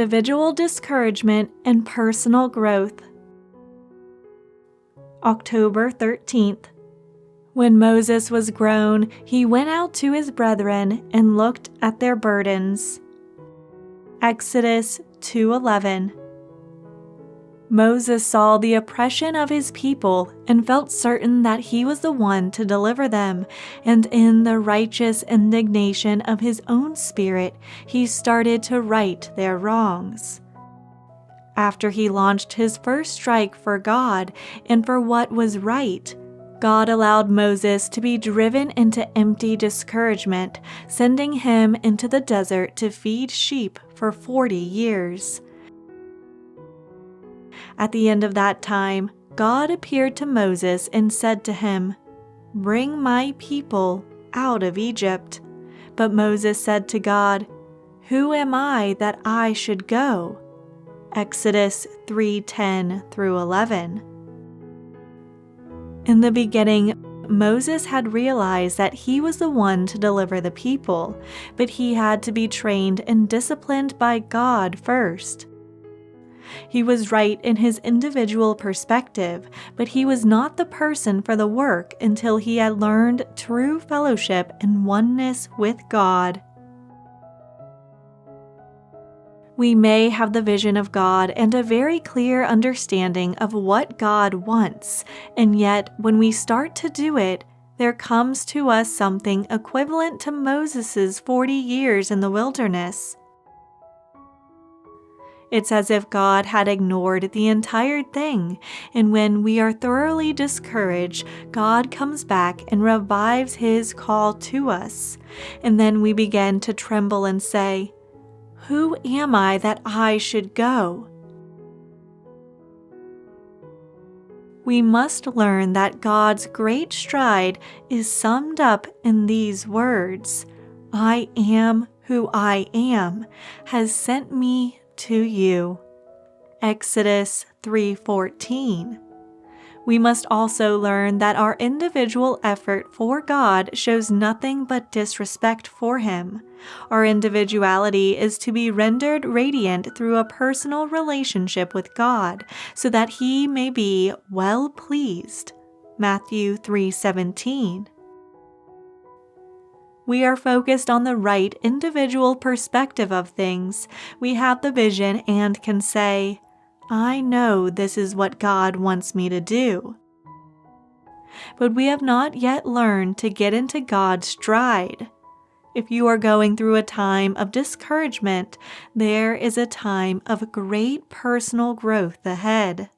individual discouragement and personal growth. October 13th. When Moses was grown, he went out to his brethren and looked at their burdens. Exodus 2:11. Moses saw the oppression of his people and felt certain that he was the one to deliver them, and in the righteous indignation of his own spirit, he started to right their wrongs. After he launched his first strike for God and for what was right, God allowed Moses to be driven into empty discouragement, sending him into the desert to feed sheep for 40 years. At the end of that time, God appeared to Moses and said to him, "Bring my people out of Egypt." But Moses said to God, "Who am I that I should go?" Exodus 3:10 through 11. In the beginning, Moses had realized that he was the one to deliver the people, but he had to be trained and disciplined by God first. He was right in his individual perspective, but he was not the person for the work until he had learned true fellowship and oneness with God. We may have the vision of God and a very clear understanding of what God wants, and yet when we start to do it, there comes to us something equivalent to Moses' 40 years in the wilderness. It's as if God had ignored the entire thing, and when we are thoroughly discouraged, God comes back and revives His call to us, and then we begin to tremble and say, "Who am I that I should go?" We must learn that God's great stride is summed up in these words, "I am who I am, has sent me to you." Exodus 3:14. We must also learn that our individual effort for God shows nothing but disrespect for Him. Our individuality is to be rendered radiant through a personal relationship with God, so that He may be well pleased. Matthew 3:17. We are focused on the right individual perspective of things. We have the vision and can say, "I know this is what God wants me to do." But we have not yet learned to get into God's stride. If you are going through a time of discouragement, there is a time of great personal growth ahead.